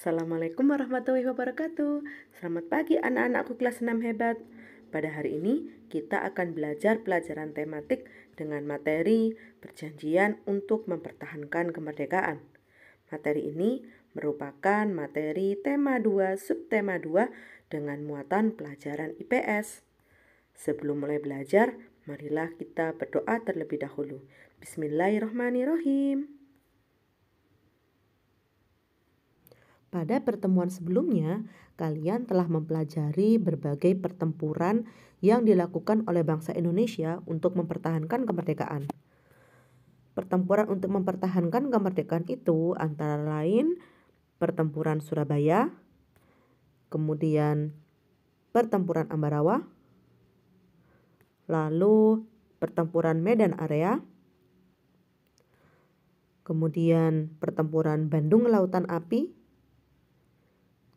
Assalamualaikum warahmatullahi wabarakatuh. Selamat pagi anak-anakku kelas 6 hebat. Pada hari ini kita akan belajar pelajaran tematik dengan materi perjanjian untuk mempertahankan kemerdekaan. Materi ini merupakan materi tema 2 subtema 2 dengan muatan pelajaran IPS. Sebelum mulai belajar, marilah kita berdoa terlebih dahulu. Bismillahirrahmanirrahim. Pada pertemuan sebelumnya, kalian telah mempelajari berbagai pertempuran yang dilakukan oleh bangsa Indonesia untuk mempertahankan kemerdekaan. Pertempuran untuk mempertahankan kemerdekaan itu antara lain Pertempuran Surabaya, kemudian Pertempuran Ambarawa, lalu Pertempuran Medan Area, kemudian Pertempuran Bandung Lautan Api,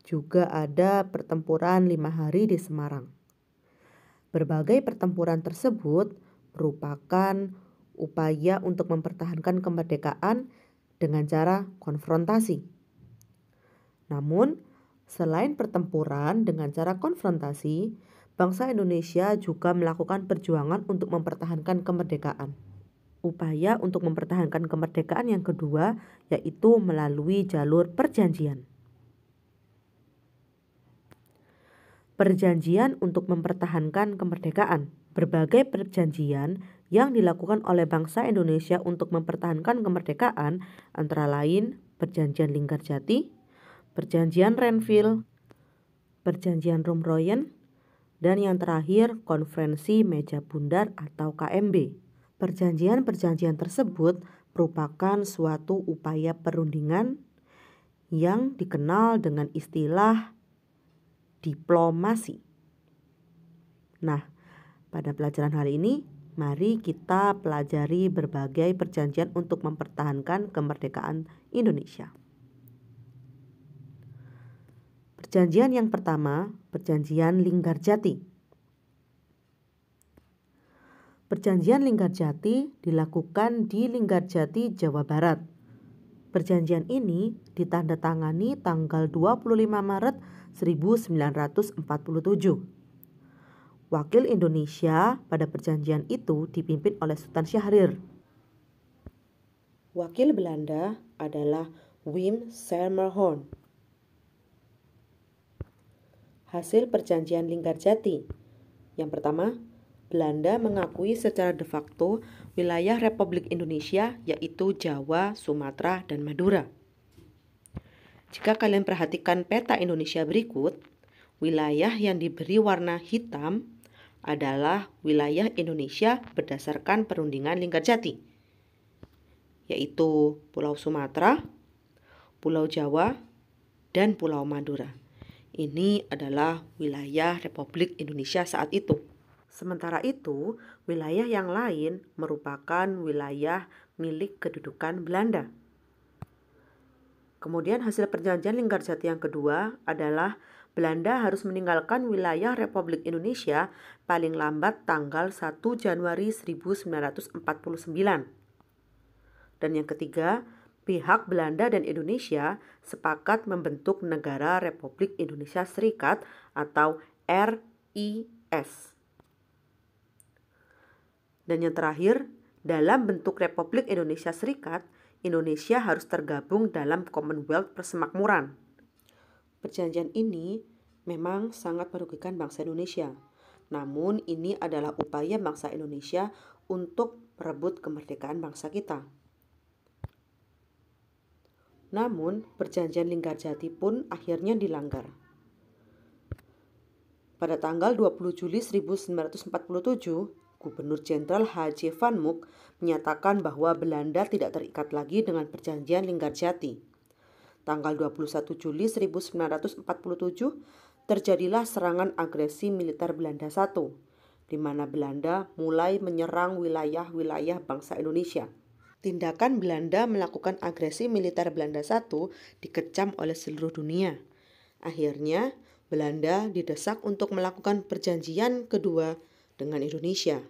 juga ada pertempuran 5 hari di Semarang. Berbagai pertempuran tersebut merupakan upaya untuk mempertahankan kemerdekaan dengan cara konfrontasi. Namun, selain pertempuran dengan cara konfrontasi, bangsa Indonesia juga melakukan perjuangan untuk mempertahankan kemerdekaan. Upaya untuk mempertahankan kemerdekaan yang kedua yaitu melalui jalur perjanjian. Perjanjian untuk mempertahankan kemerdekaan. Berbagai perjanjian yang dilakukan oleh bangsa Indonesia untuk mempertahankan kemerdekaan antara lain Perjanjian Linggarjati, Perjanjian Renville, Perjanjian Rumroyen, dan yang terakhir Konferensi Meja Bundar atau KMB. Perjanjian-perjanjian tersebut merupakan suatu upaya perundingan yang dikenal dengan istilah diplomasi. Nah, pada pelajaran hari ini, mari kita pelajari berbagai perjanjian untuk mempertahankan kemerdekaan Indonesia. Perjanjian yang pertama, Perjanjian Linggarjati. Perjanjian Linggarjati dilakukan di Linggarjati, Jawa Barat. Perjanjian ini ditandatangani tanggal 25 Maret 1947. Wakil Indonesia pada perjanjian itu dipimpin oleh Sultan Syahrir. Wakil Belanda adalah Wim Selmerhorn. Hasil perjanjian Linggarjati. Yang pertama, Belanda mengakui secara de facto wilayah Republik Indonesia yaitu Jawa, Sumatera, dan Madura. Jika kalian perhatikan peta Indonesia berikut, wilayah yang diberi warna hitam adalah wilayah Indonesia berdasarkan perundingan Linggarjati, yaitu Pulau Sumatera, Pulau Jawa, dan Pulau Madura. Ini adalah wilayah Republik Indonesia saat itu. Sementara itu, wilayah yang lain merupakan wilayah milik kedudukan Belanda. Kemudian hasil perjanjian Linggarjati yang kedua adalah Belanda harus meninggalkan wilayah Republik Indonesia paling lambat tanggal 1 Januari 1949. Dan yang ketiga, pihak Belanda dan Indonesia sepakat membentuk Negara Republik Indonesia Serikat atau RIS. Dan yang terakhir, dalam bentuk Republik Indonesia Serikat, Indonesia harus tergabung dalam Commonwealth Persemakmuran. Perjanjian ini memang sangat merugikan bangsa Indonesia. Namun ini adalah upaya bangsa Indonesia untuk merebut kemerdekaan bangsa kita. Namun perjanjian Linggarjati pun akhirnya dilanggar. Pada tanggal 20 Juli 1947, Gubernur Jenderal H.J. Van Mook menyatakan bahwa Belanda tidak terikat lagi dengan perjanjian Linggarjati. Tanggal 21 Juli 1947 terjadilah serangan agresi militer Belanda I, di mana Belanda mulai menyerang wilayah-wilayah bangsa Indonesia. Tindakan Belanda melakukan agresi militer Belanda I dikecam oleh seluruh dunia. Akhirnya, Belanda didesak untuk melakukan perjanjian kedua dengan Indonesia.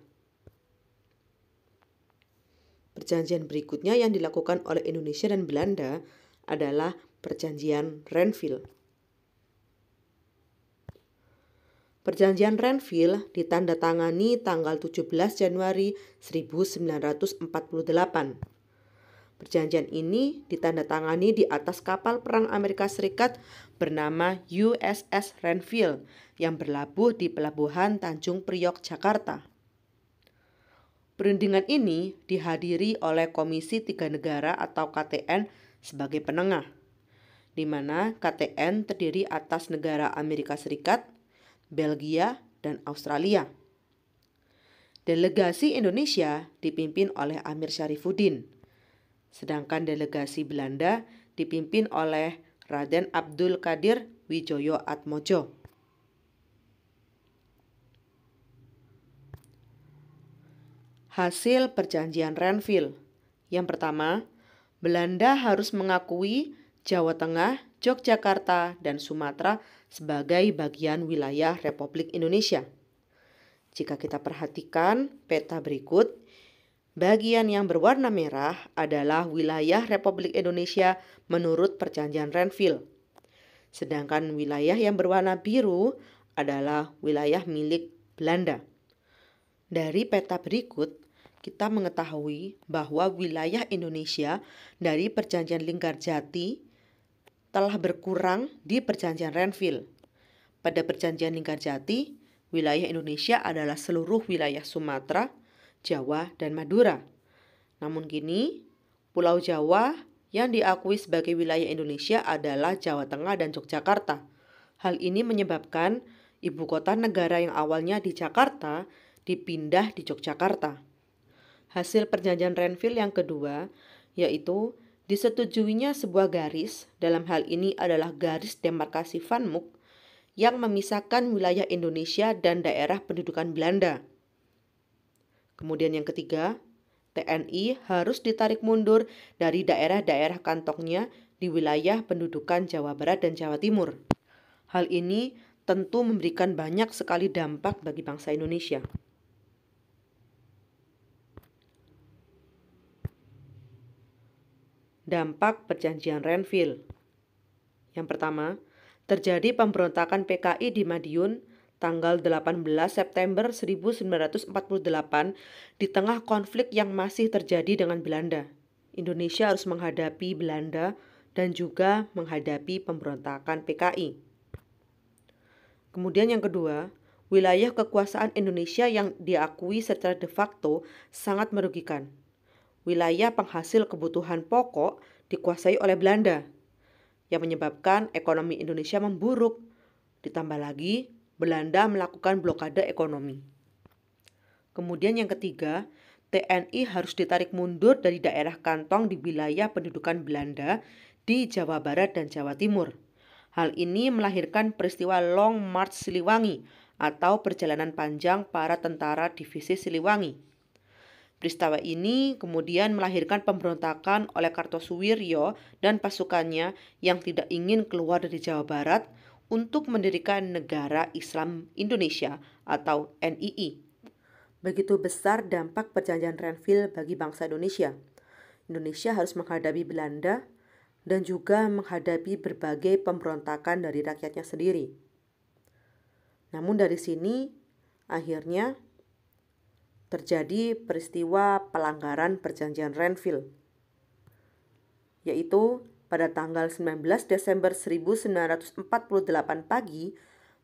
Perjanjian berikutnya yang dilakukan oleh Indonesia dan Belanda adalah Perjanjian Renville. Perjanjian Renville ditandatangani tanggal 17 Januari 1948. Perjanjian ini ditandatangani di atas kapal perang Amerika Serikat bernama USS Renville yang berlabuh di Pelabuhan Tanjung Priok, Jakarta. Perundingan ini dihadiri oleh Komisi Tiga Negara atau KTN sebagai penengah, di mana KTN terdiri atas negara Amerika Serikat, Belgia, dan Australia. Delegasi Indonesia dipimpin oleh Amir Syarifuddin, sedangkan delegasi Belanda dipimpin oleh Raden Abdul Qadir Widjojo Atmojo. Hasil Perjanjian Renville. Yang pertama, Belanda harus mengakui Jawa Tengah, Yogyakarta, dan Sumatera sebagai bagian wilayah Republik Indonesia. Jika kita perhatikan peta berikut, bagian yang berwarna merah adalah wilayah Republik Indonesia menurut Perjanjian Renville. Sedangkan wilayah yang berwarna biru adalah wilayah milik Belanda. Dari peta berikut, kita mengetahui bahwa wilayah Indonesia dari Perjanjian Linggarjati telah berkurang di Perjanjian Renville. Pada Perjanjian Linggarjati, wilayah Indonesia adalah seluruh wilayah Sumatera, Jawa, dan Madura. Namun kini, Pulau Jawa yang diakui sebagai wilayah Indonesia adalah Jawa Tengah dan Yogyakarta. Hal ini menyebabkan ibu kota negara yang awalnya di Jakarta dipindah di Yogyakarta. Hasil Perjanjian Renville yang kedua, yaitu disetujuinya sebuah garis, dalam hal ini adalah garis demarkasi Van Mook, yang memisahkan wilayah Indonesia dan daerah pendudukan Belanda. Kemudian yang ketiga, TNI harus ditarik mundur dari daerah-daerah kantongnya di wilayah pendudukan Jawa Barat dan Jawa Timur. Hal ini tentu memberikan banyak sekali dampak bagi bangsa Indonesia. Dampak Perjanjian Renville. Yang pertama, terjadi pemberontakan PKI di Madiun tanggal 18 September 1948 di tengah konflik yang masih terjadi dengan Belanda. Indonesia harus menghadapi Belanda dan juga menghadapi pemberontakan PKI. Kemudian yang kedua, wilayah kekuasaan Indonesia yang diakui secara de facto sangat merugikan. Wilayah penghasil kebutuhan pokok dikuasai oleh Belanda, yang menyebabkan ekonomi Indonesia memburuk. Ditambah lagi, Belanda melakukan blokade ekonomi. Kemudian yang ketiga, TNI harus ditarik mundur dari daerah kantong di wilayah pendudukan Belanda di Jawa Barat dan Jawa Timur. Hal ini melahirkan peristiwa Long March Siliwangi atau perjalanan panjang para tentara divisi Siliwangi. Peristiwa ini kemudian melahirkan pemberontakan oleh Kartosuwiryo dan pasukannya yang tidak ingin keluar dari Jawa Barat untuk mendirikan Negara Islam Indonesia atau NII. Begitu besar dampak Perjanjian Renville bagi bangsa Indonesia. Indonesia harus menghadapi Belanda dan juga menghadapi berbagai pemberontakan dari rakyatnya sendiri. Namun dari sini akhirnya terjadi peristiwa pelanggaran Perjanjian Renville, yaitu pada tanggal 19 Desember 1948 pagi,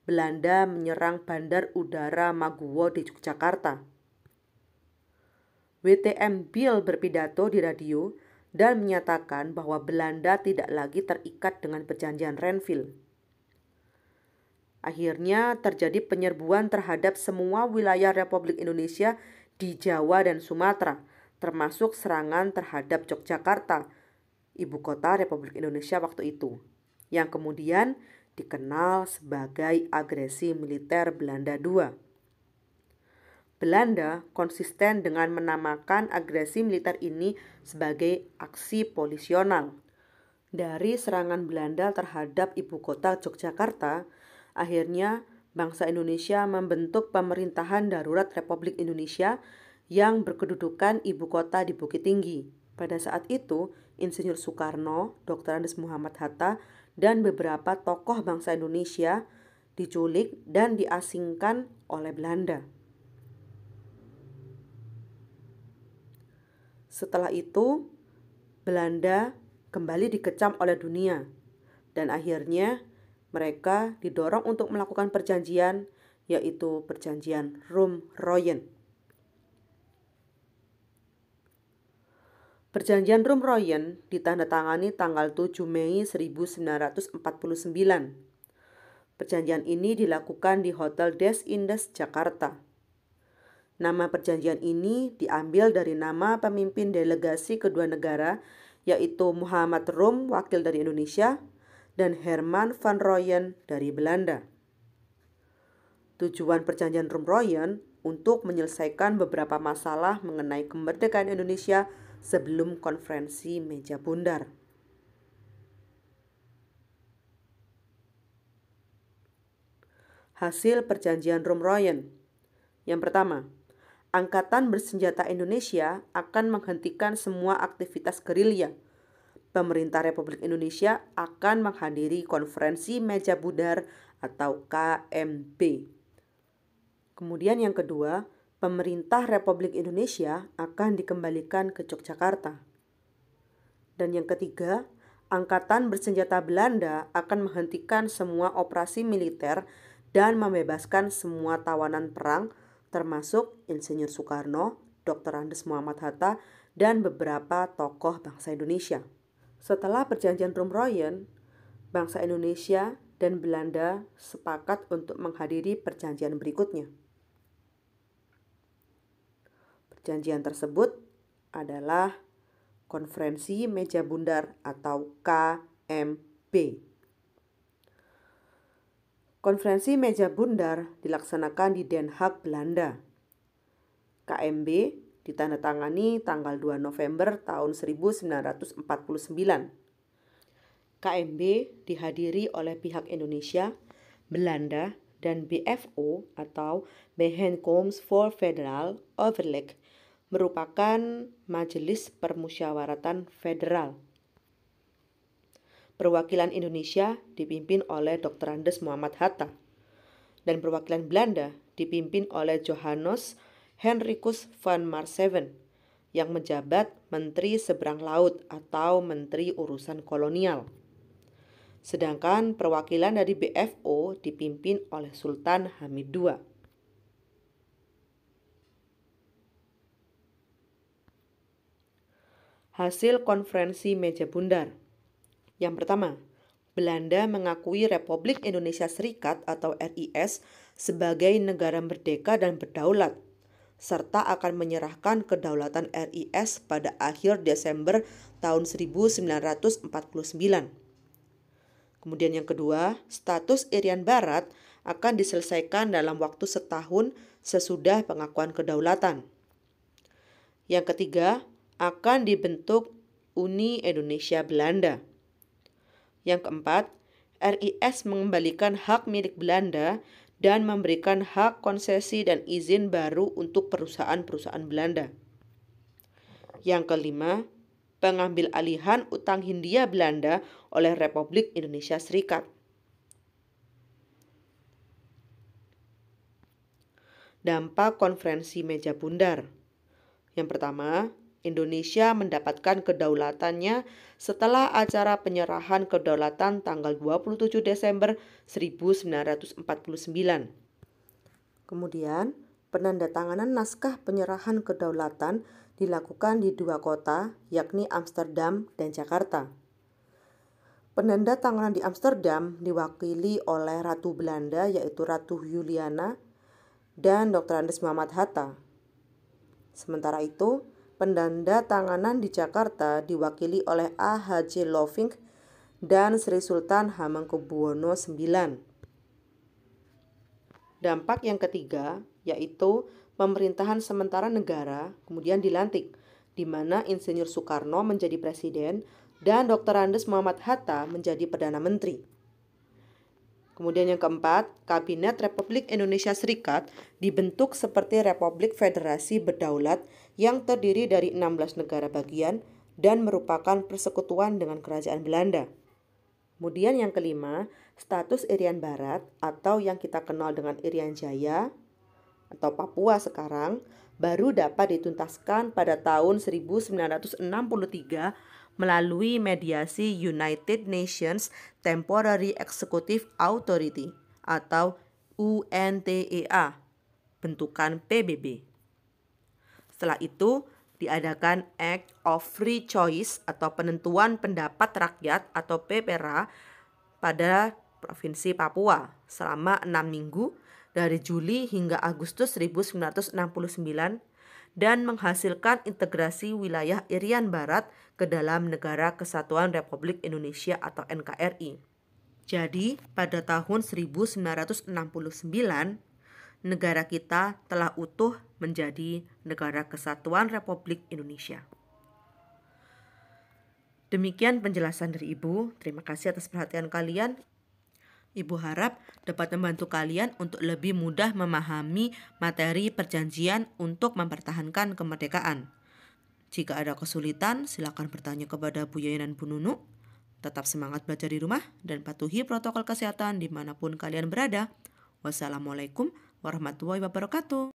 Belanda menyerang Bandar Udara Maguwo di Yogyakarta. WTM Bill berpidato di radio dan menyatakan bahwa Belanda tidak lagi terikat dengan Perjanjian Renville. Akhirnya terjadi penyerbuan terhadap semua wilayah Republik Indonesia di Jawa dan Sumatera, termasuk serangan terhadap Yogyakarta, ibu kota Republik Indonesia waktu itu, yang kemudian dikenal sebagai agresi militer Belanda II. Belanda konsisten dengan menamakan agresi militer ini sebagai aksi polisional. Dari serangan Belanda terhadap ibu kota Yogyakarta, akhirnya bangsa Indonesia membentuk pemerintahan darurat Republik Indonesia yang berkedudukan ibu kota di Bukit Tinggi. Pada saat itu, Insinyur Soekarno, Dr. Andes Muhammad Hatta, dan beberapa tokoh bangsa Indonesia diculik dan diasingkan oleh Belanda. Setelah itu, Belanda kembali dikecam oleh dunia, dan akhirnya mereka didorong untuk melakukan perjanjian, yaitu Perjanjian Rum-Royen. Perjanjian Rum-Royen ditandatangani tanggal 7 Mei 1949. Perjanjian ini dilakukan di Hotel Des Indes, Jakarta. Nama perjanjian ini diambil dari nama pemimpin delegasi kedua negara, yaitu Muhammad Rum, wakil dari Indonesia, dan Herman van Royen dari Belanda. Tujuan perjanjian Rum-Royen untuk menyelesaikan beberapa masalah mengenai kemerdekaan Indonesia sebelum konferensi meja bundar. Hasil perjanjian Rum-Royen. Yang pertama, Angkatan Bersenjata Indonesia akan menghentikan semua aktivitas gerilya. Pemerintah Republik Indonesia akan menghadiri konferensi meja bundar atau KMB. Kemudian yang kedua, pemerintah Republik Indonesia akan dikembalikan ke Yogyakarta. Dan yang ketiga, Angkatan Bersenjata Belanda akan menghentikan semua operasi militer dan membebaskan semua tawanan perang, termasuk Insinyur Soekarno, Dr. Andes Muhammad Hatta, dan beberapa tokoh bangsa Indonesia. Setelah perjanjian Rum-Royen, bangsa Indonesia dan Belanda sepakat untuk menghadiri perjanjian berikutnya. Perjanjian tersebut adalah Konferensi Meja Bundar atau KMB. Konferensi Meja Bundar dilaksanakan di Den Haag, Belanda. KMB ditandatangani tanggal 2 November tahun 1949. KMB dihadiri oleh pihak Indonesia, Belanda, dan BFO atau Bijeenkomst voor Federal Overleg, merupakan Majelis Permusyawaratan Federal. Perwakilan Indonesia dipimpin oleh Dr. Andes Muhammad Hatta, dan perwakilan Belanda dipimpin oleh Johannes Henricus van Marsseven yang menjabat Menteri Seberang Laut atau Menteri Urusan Kolonial. Sedangkan perwakilan dari BFO dipimpin oleh Sultan Hamid II. Hasil konferensi meja bundar. Yang pertama, Belanda mengakui Republik Indonesia Serikat atau RIS sebagai negara merdeka dan berdaulat, serta akan menyerahkan kedaulatan RIS pada akhir Desember tahun 1949. Kemudian yang kedua, status Irian Barat akan diselesaikan dalam waktu setahun sesudah pengakuan kedaulatan. Yang ketiga, akan dibentuk Uni Indonesia Belanda. Yang keempat, RIS mengembalikan hak milik Belanda dan memberikan hak konsesi dan izin baru untuk perusahaan-perusahaan Belanda. Yang kelima, pengambil alihan utang Hindia Belanda oleh Republik Indonesia Serikat. Dampak konferensi meja bundar. Yang pertama, Indonesia mendapatkan kedaulatannya setelah acara penyerahan kedaulatan tanggal 27 Desember 1949. Kemudian, penandatanganan naskah penyerahan kedaulatan dilakukan di dua kota, yakni Amsterdam dan Jakarta. Penandatanganan di Amsterdam diwakili oleh Ratu Belanda, yaitu Ratu Juliana, dan Dr. Andes Muhammad Hatta. Sementara itu, penandatanganan di Jakarta diwakili oleh A.H.J. Loving dan Sri Sultan Hamengkubuwono IX. Dampak yang ketiga yaitu pemerintahan sementara negara kemudian dilantik, di mana Insinyur Soekarno menjadi presiden dan Dr. Andes Muhammad Hatta menjadi Perdana Menteri. Kemudian yang keempat, Kabinet Republik Indonesia Serikat dibentuk seperti Republik Federasi Berdaulat yang terdiri dari 16 negara bagian, dan merupakan persekutuan dengan Kerajaan Belanda. Kemudian yang kelima, status Irian Barat atau yang kita kenal dengan Irian Jaya atau Papua sekarang baru dapat dituntaskan pada tahun 1963 melalui mediasi United Nations Temporary Executive Authority atau UNTEA, bentukan PBB. Setelah itu diadakan Act of Free Choice atau penentuan pendapat rakyat atau PPRA pada Provinsi Papua selama 6 minggu dari Juli hingga Agustus 1969 dan menghasilkan integrasi wilayah Irian Barat ke dalam Negara Kesatuan Republik Indonesia atau NKRI. Jadi, pada tahun 1969, negara kita telah utuh menjadi Negara Kesatuan Republik Indonesia. Demikian penjelasan dari Ibu. Terima kasih atas perhatian kalian. Ibu harap dapat membantu kalian untuk lebih mudah memahami materi perjanjian untuk mempertahankan kemerdekaan. Jika ada kesulitan, silakan bertanya kepada Bu Yaya dan Bu Nunu. Tetap semangat belajar di rumah dan patuhi protokol kesehatan dimanapun kalian berada. Wassalamualaikum warahmatullahi wabarakatuh.